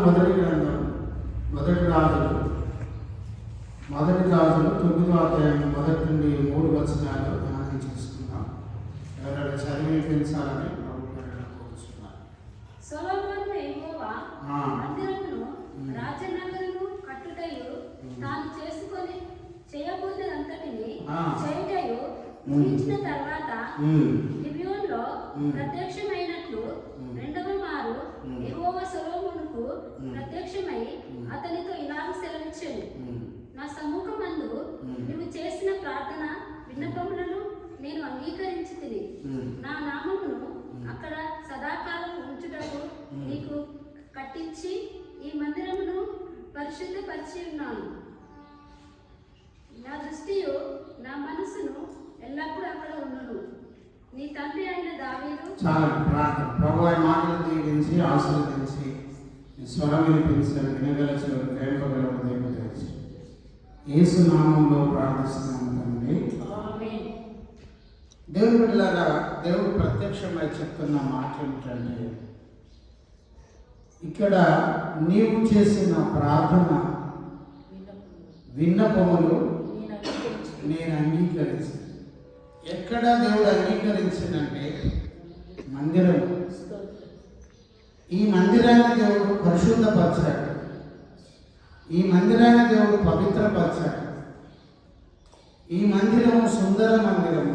మొదటి గ్రంథం మొదటి రాజులు 9వ అధ్యాయం మొదటి నుండి 3 వచనాలు ధ్యానం చేసుకుందాం. ఎవరైనా చదివి పెంచాలని ప్రభు పేరిట కోరుచున్నాను. సొలొమోను యెహోవా మందిరమును రాజనగరును కట్టుటయు తాను చేసుకొని చేయబోయేదంతటిని చేయుటయు ముగించిన తర్వాత గిబియోనులో ప్రత్యక్షమైనట్లు రెండవ మారు యెహోవా సొలొమోనుకు ప్రత్యక్షమై అతనితో ఇలాగ సెలవిచ్చెను, నా సముఖమందు నువ్వు చేసిన ప్రార్థన విన్నపములను నేను అంగీకరించితిని. నా నామమును అక్కడ సదాకాలం ఉంచుటకు నీకు కట్టించి ఈ మందిరమును పరిశుద్ధపరిచి ఉన్నాను. నా దృష్టియు నా మనసును ఎల్లప్పుడూ అక్కడ ఉండును. నీ తండ్రి అయిన దావీదు. చాలా ప్రార్థన. ప్రభువా మాటలు దీవించి ఆశీర్వదించి స్వరం వినిపించారు. వినగల చెవులు ప్రేమగల హృదయం తెరిచి యేసు నామంలో ప్రార్థిస్తున్నాను తండ్రి. దేవుని బిడ్డలారా, దేవుడు ప్రత్యక్షమై చెప్తున్న మాట ఏమిటంటే, ఇక్కడ నీవు చేసిన ప్రార్థన విన్నపములు నేను అంగీకరించాను. ఎక్కడ దేవుడు అంగీకరించిందంటే మందిరం. ఈ మందిరాన్ని దేవుడు పరిశుద్ధపరిచాడు. ఈ మందిరాన్ని దేవుడు పవిత్రపరిచాడు. ఈ మందిరము సుందర మందిరము,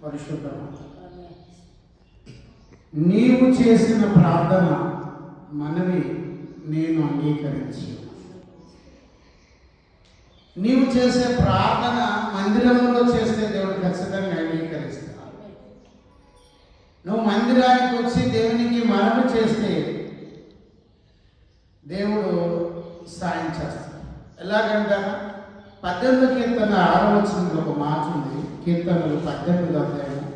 పరిశుద్ధము. నీవు చేసిన ప్రార్థన మనవి నేను అంగీకరించి, నీవు చేసే ప్రార్థన మందిరంలో చేస్తే దేవుడు ఖచ్చితంగా అంగీకరిస్తాడు. నువ్వు మందిరానికి వచ్చి దేవునికి మనవి చేస్తే దేవుడు సాయం చేస్తాడు. ఎలాగంటారా, 18 కీర్తన 6వ వచనంలో ఒక మాట ఉంది. కీర్తనలు 18వ అధ్యాయం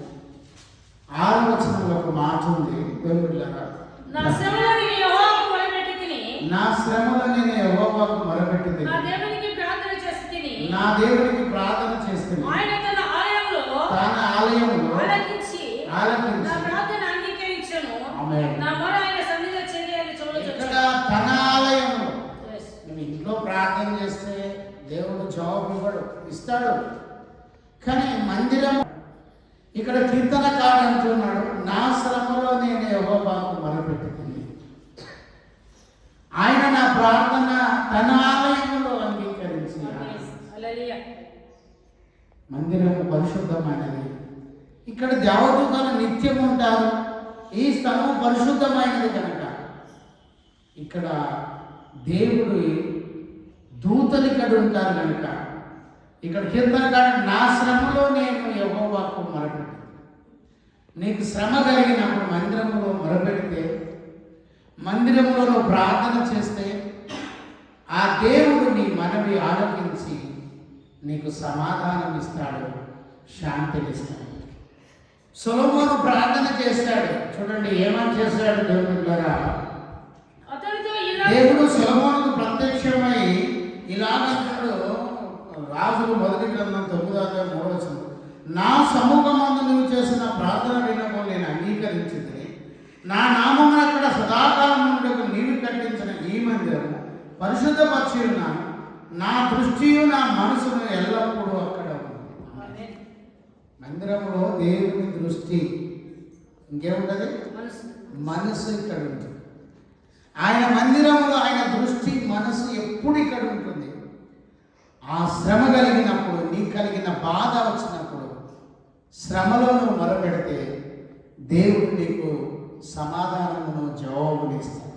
6వ వచనంలో ఒక మాట ఉంది. దేవుడిలారా, నా శ్రమలో నేను యెహోవాకు మొరపెట్టితిని, నా దేవునికి ప్రార్థన చేస్తుంది. ఆయన తన ఆలయములో ఆలకించి నా ప్రార్థన అంగీకరించెను. నా మొర ఆయన సన్నిధిలో చేయాలని చూడొచ్చు. ఇక్కడ తన ఆలయంలో నువ్వు ఇంట్లో ప్రార్థన చేస్తే దేవుడు జవాబు ఇస్తాడు. కానీ మందిరం, ఇక్కడ కీర్తనకారుడు అంటున్నాడు, నా శ్రమలో నేను యెహోవాకు మొరపెట్టుకుంది. ఆయన నా ప్రార్థన తన ఆలయంలో అంగీకరించి. మందిరము పరిశుద్ధమైనది. ఇక్కడ దేవదూతలు నిత్యం ఉంటారు. ఈ స్థలం పరిశుద్ధమైనది కనుక ఇక్కడ దేవుడు దూతలు ఇక్కడ ఉంటారు కనుక ఇక్కడ కీర్తనకారుడు, నా శ్రమలో నేను యెహోవాకు మొరపెట్టు. నీకు శ్రమ కలిగినప్పుడు మందిరంలో మొరపెడితే, మందిరంలో నువ్వు ప్రార్థన చేస్తే ఆ దేవుడు నీ మనవి ఆలకించి నీకు సమాధానం ఇస్తాడు, శాంతినిస్తాడు. సొలొమోను ప్రార్థన చేశాడు. చూడండి ఏమని చేశాడు దేవుడు ద్వారా. దేవుడు సొలొమోనుకు ప్రత్యక్షమై ఇలాగంటాడు. రాజులు మొదటి గ్రంథం 9వ అధ్యాయం 3వ వచనం, నా సముఖమందు నువ్వు చేసిన ప్రార్థన విన్నపం నేను అంగీకరించింది. నా నామమున అక్కడ సదాకాలం నుండి నీవు కట్టించిన ఈ మందిరము పరిశుద్ధపరిచి ఉన్నాను. నా దృష్టియు నా మనసును ఎల్లప్పుడూ అక్కడ ఉంది. మందిరంలో దేవుని దృష్టి ఇంకేముంటది? మనసు ఇక్కడ ఉంటుంది. ఆయన మందిరంలో ఆయన దృష్టి మనసు ఎప్పుడు ఇక్కడ ఉంటుంది. ఆ శ్రమ కలిగినప్పుడు, నీకు కలిగిన బాధ వచ్చినప్పుడు, శ్రమలో నువ్వు మొరపెడితే దేవుడు నీకు సమాధానమును జవాబునిస్తాడు.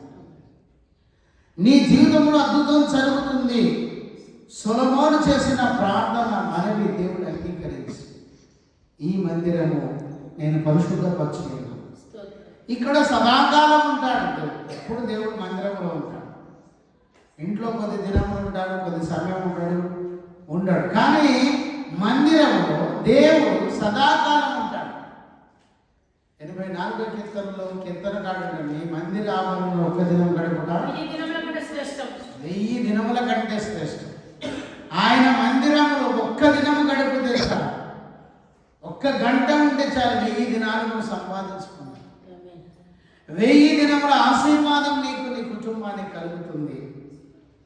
నీ జీవితంలో అద్భుతం జరుగుతుంది. సొలొమోను చేసిన ప్రార్థన మనవి దేవుడు అంగీకరించి ఈ మందిరము నేను పరిశుద్ధపరచుకున్నాను. ఇక్కడ సదాకాలం ఉంటాడు. ఎప్పుడు దేవుడు మందిరంలో ఉంటాడు. ఇంట్లో కొద్ది దినములు ఉంటాడు, కొద్ది సమయం ఉండడు. కానీ మందిరంలో దేవుడు సదాకాలం ఉంటాడు. 84వ కీర్తనలో కీర్తనకారుడు, నీ మందిర ఆవరణలో 1 దినం గడుపుట 1000 దినముల కంటే శ్రేష్టం. ఆయన మందిరంలో 1 దినము గడిపితే చాలు, 1 గంట ఉంటే చాలు, 1000 దినాలు నువ్వు సంపాదించుకున్నావు. 1000 దినముల ఆశీర్వాదం నీకు నీ కుటుంబం కుటుంబానికి కలుగుతుంది.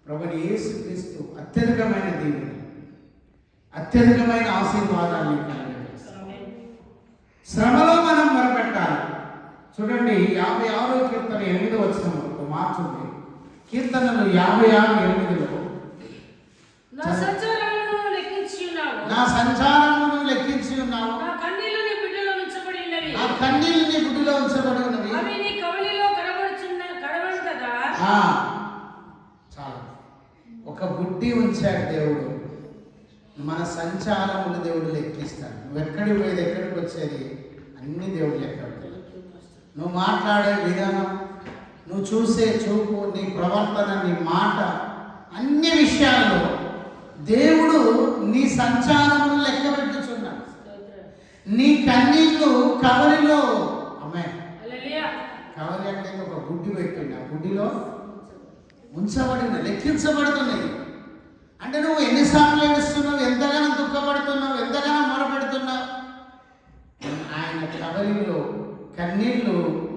ప్రభువైన యేసుక్రీస్తు అత్యధికమైన దీవెన, అత్యధికమైన ఆశీర్వాదాన్ని కలుగజేస్తాడు. శ్రమలో మనం మొరపెట్టాలి. చూడండి 56వ కీర్తన 8వ వచనం వరకు మార్చుంది. కీర్తనలు 56:8 నా సంచారమును లెక్కించి ఉన్నావు, నా సంచారమును లెక్కించి ఉన్నావు, నా కన్నీళ్లు నీ బుడ్డిలో ఉంచబడి ఉన్నవి, నా కన్నీళ్లు నీ బుడ్డిలో ఉంచబడి ఉన్నవి, అవి నీ కవలిలో కడవడు కదా. చాలా ఒక బుడ్డి ఉంచాడు దేవుడు. మన సంచారములు దేవుడు లెక్కిస్తాడు. నువ్వు ఎక్కడికి పోయేది, ఎక్కడికి వచ్చేది అన్ని దేవుడు లెక్క పెడతాడు. నువ్వు మాట్లాడే విధానం, నువ్వు చూసే చూపు, నీ ప్రవర్తన, నీ మాట, అన్ని విషయాల్లో దేవుడు నీ సంచారమును లెక్క పెట్టుచున్నాడు. నీ కన్నీళ్ళు కవలిలో, అమ్మాయి కవలి అంటే ఒక గుడ్డి పెట్టిండు, ఆ గుడ్డిలో ఉంచబడిన, లెక్కించబడుతున్నాయి. అంటే నువ్వు ఎన్నిసార్లు ఏడుస్తున్నావు, ఎంతగానో దుఃఖపడుతున్నావు, ఎంతగానో మొరపెడుతున్నావు, ఆయన కవలిలో కన్నీళ్ళు